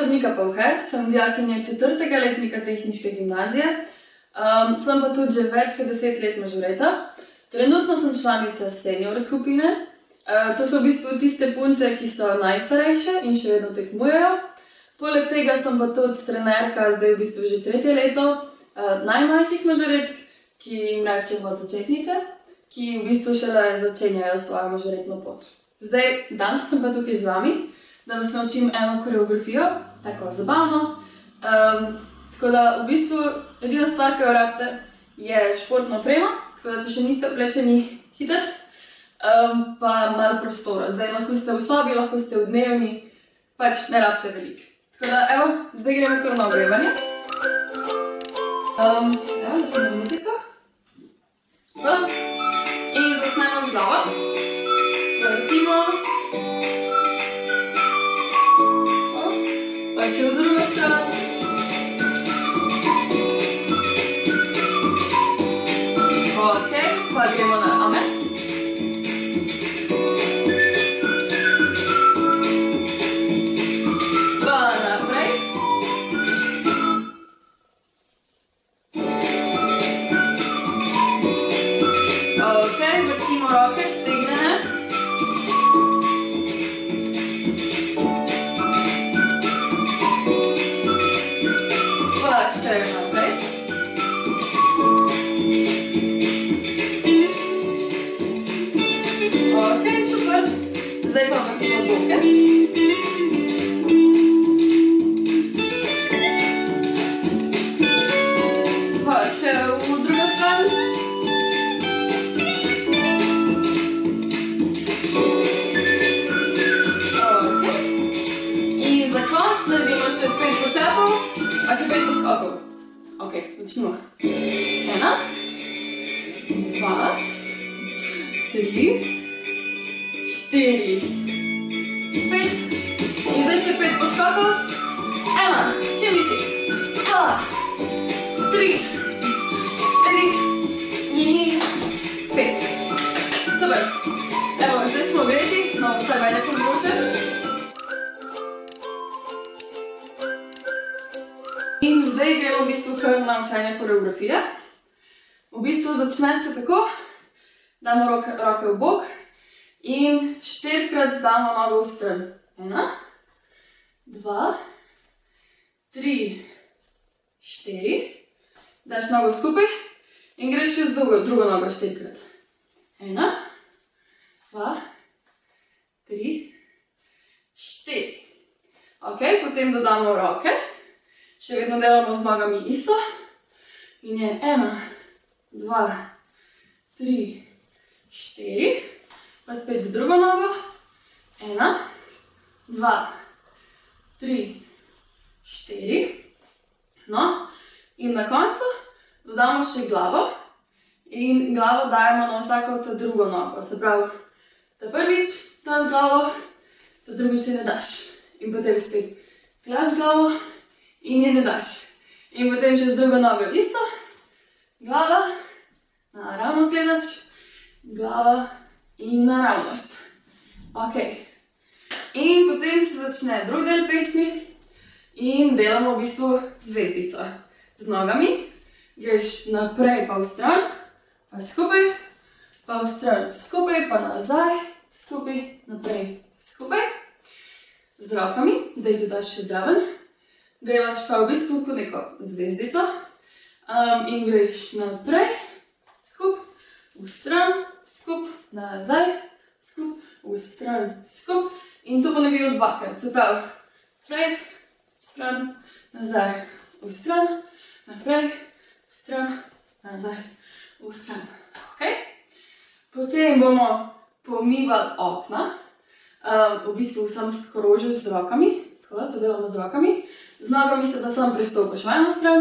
sem Nika Pavhe, sem dijakinja 4. letnika tehniške gimnazije, sem pa tudi že več kot 10 let mažoreta. Trenutno sem članica senior skupine, to so v bistvu tiste punce, ki so najstarejše in še vedno tekmujejo. Poleg tega sem pa tudi trenerka, zdaj v bistvu že 3. leto, najmlajših mažoretk, ki jim rečemo začetnice, ki v bistvu šele začenjajo svojo mažoretno pot. Zdaj, danes sem pa tukaj z vami, da vas naučim eno koreografijo, tako zabavno. Tako da v bistvu edina stvar, ki jo rabite, je športna oprema, tako da če še niste oblečeni, hitro, pa malo prostora. Zdaj lahko ste v sobi, lahko ste v dnevni, pač ne rabite veliko. Tako da, evo, zdaj gremo kar na ogrevanje. Evo, začnemo muziko. In začnemo z glavo. Vrtimo. Pa še v drugo stran. Ok, pa gremo na amen. Pa naprej. Ok, vrtimo roke, stegnene. Pa še naprej. Ok, super. Zdaj pa vrtimo boke. Pa še v drugo stran. Ok. In za konec naredimo še 5 počepov, pa še 5 poskokov. Ok, začnimo. 1, 2, 3, 4, 5. In zdaj še 5 poskokov. 1, čim višji. 2, 3, 4 in 5. Super. Evo, zdaj smo ogreti, no, vsaj vajde pomoče. In zdaj gremo v bistvu kar na učenje koreografije. V bistvu začne se tako, damo roke v bok in 4-krat damo nogo v stran. 1, 2, 3, 4. Daš nogo skupaj in greš še z drugo nogo 4-krat. 1, 2, 3, 4. Ok, potem dodamo roke. Še vedno delamo z nogami isto. In je 1, 2, 3, 4. Pa spet z drugo nogo. 1, 2, 3, 4. No, in na koncu dodamo še glavo. In glavo dajemo na vsako ta drugo nogo. Se pravi, ta prvič daš glavo, ta drugič je ne daš. In potem spet daš glavo in je ne daš. In potem še z drugo nogo isto. Glava, naravnost gledaš, glava in naravnost. Ok. In potem se začne drugi del pesmi in delamo v bistvu zvezdico. Z nogami greš naprej pa v stran, pa skupaj, pa v stran, skupaj, pa nazaj, skupaj, naprej, skupaj. Z rokami, da jih dodaš še zraven. Delaš pa v bistvu kot neko zvezdico in greš naprej, skup, v stran, skup, nazaj, skup, v stran, skup. In to ponovimo 2-krat. Se pravi, naprej, v stran, nazaj, v stran, naprej, v stran, nazaj, v stran. Ok? Potem bomo pomivali okna. V bistvu sem skrožil z rokami. Tako da, to delamo z rokami. Z nogami se pa sam prestopiš v eno stran,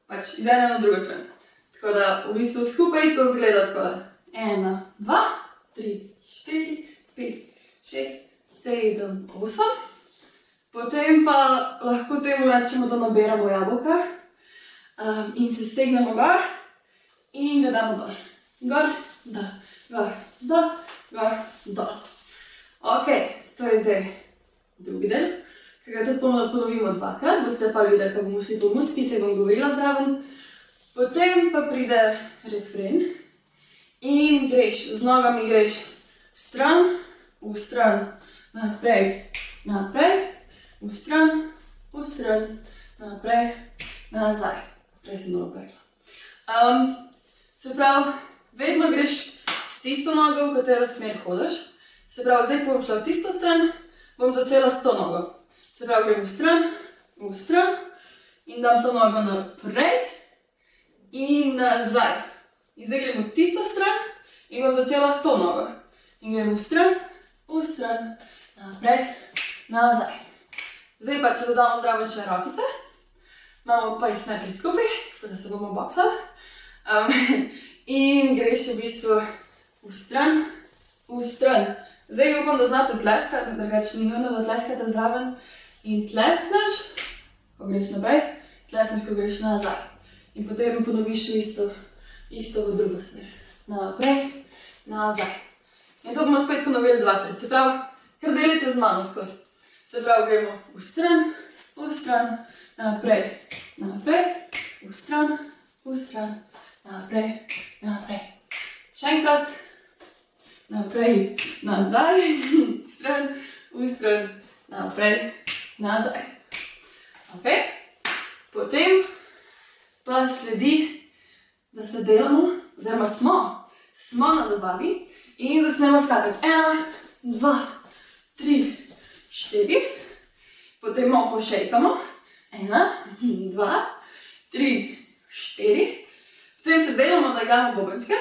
pač iz ene na drugo stran. Tako da v bistvu skupaj to zgleda tako da. 1, 2, 3, 4, 5, 6, 7, 8. Potem pa lahko temu rečemo, da nabiramo jabolka in se stegnemo gor in ga damo dol. Gor, dol, gor, dol, gor, dol. Ok, to je zdaj drugi del. ki ga tudi ponovimo dvakrat, boste pa videli, ko bomo šli po muziki, se bom govorila zraven. Potem pa pride refren in greš, z nogami greš v stran, naprej, v stran, naprej, nazaj. Prej sem dobro rekla. Se pravi, vedno greš s tisto nogo, v katero smer hodiš. Se pravi, zdaj, ko bom šla v tisto stran, bom začela s to nogo. Se pravi, grem v stran in dam to nogo naprej in nazaj. In zdaj grem v tisto stran in bom začela s to nogo. In grem v stran, naprej, nazaj. Zdaj pa, če dodamo zraven še rokice, imamo pa jih najprej skupaj, tako da se bomo boksali. In greš v bistvu v stran. Zdaj upam, da znate tleskati, drugače ni nujno, da tleskate zraven. In tleskneš, ko greš naprej, tleskneš, ko greš nazaj. In potem ponoviš isto v drugo smer. Naprej, nazaj. In to bomo spet ponovili dvakrat. Se pravi, kar delite z mano skozi. Se pravi, gremo v stran, naprej, v stran, naprej. Še enkrat, naprej, nazaj, v stran, naprej, nazaj. Ok? Potem pa sledi, da se delamo, oziroma smo na zabavi in začnemo skakati. 1, 2, 3, 4. Potem malo pošejkamo. 1, 2, 3, 4. Potem se delamo, da igramo bobenčke.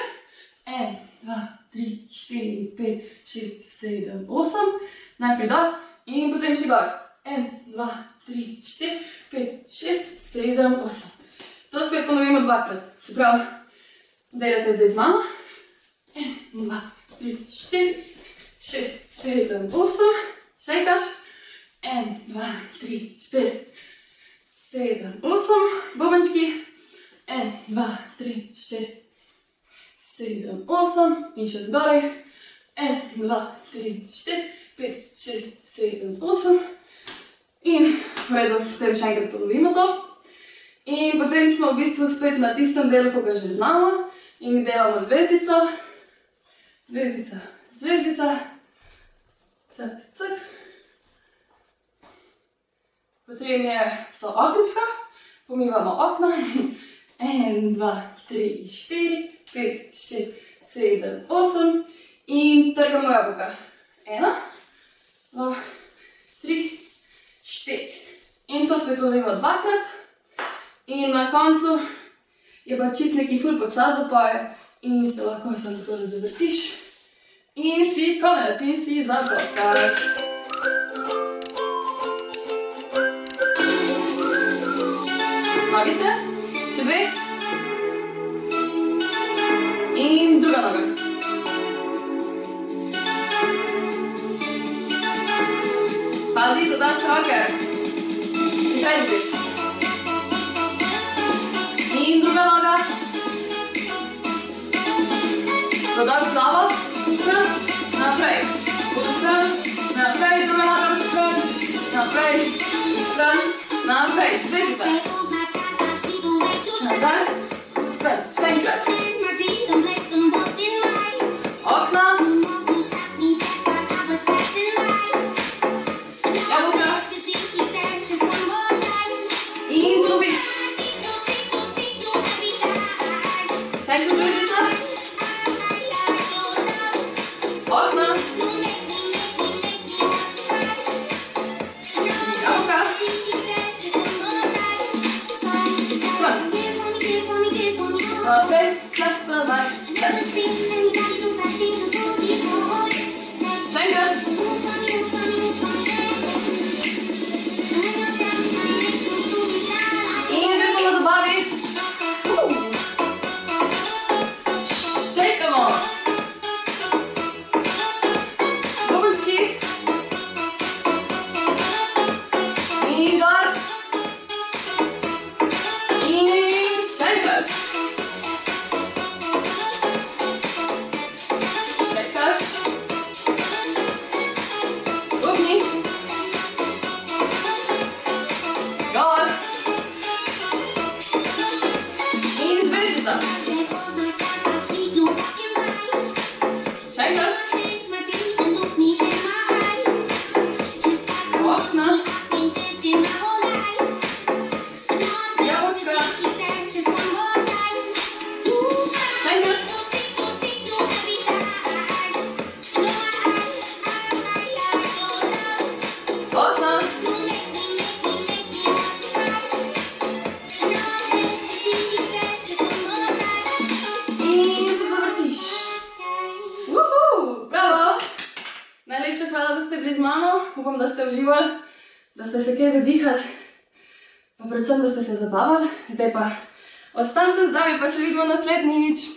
1, 2, 3, 4, 5, 6, 7, 8. Najprej dol in potem še gor. 1, 2, 3, 4, 5, 6, 7, 8. To spet ponovimo dvakrat. Se pravi, delate zdaj z mano. 1, 2, 3, 4, 6, 7, 8. Šejkaš. 1, 2, 3, 4, 7, 8. Bobenčki. 1, 2, 3, 4, 7, 8. In še zgoraj. 1, 2, 3, 4, 5, 6, 7, 8. In v redu, potem še enkrat ponovimo to. In potem smo v bistvu spet na tistem delu, ko ga že znamo. In delamo zvezdico. Zvezdica, zvezdica. Cak, cak. Potem so okenčka. Pomivamo okna. 1, 2, 3, 4, 5, 6, 7, 8. In trgamo jabolka. 1, 2, 3, 4. In to spet ponovimo dvakrat. In na koncu je pa čist neki ful počas zapoje in se lahko samo tako zavrtiš. In si konec in si zaploskaš. Nogice, še 2. In druga noga. Pazi, dodaš roke. In sredi greš. In druga noga. Dodaš glavo. Stran, naprej. Stran, naprej. Druga noga. Stran, naprej. Stran, naprej. Zvezdica. Nazaj. Stran. Še enkrat. Okna. Jabolka. In klobič. Še enkrat zvezdica. Okna. Jabolka. Stran. Naprej, čas, nazaj, čas. Še enkrat. In gremo na zabavi. Šejkamo. Bobenčki. In gor. In še enkrat. da. Še enkrat. Okna. Jabolčka. Še enkrat. Okna. Najlepša hvala, da ste bili z mano. Upam, da ste uživali, da ste se kaj zadihali, pa predvsem, da ste se zabavali. Zdaj pa ostanite zdravi, pa se vidimo naslednjič.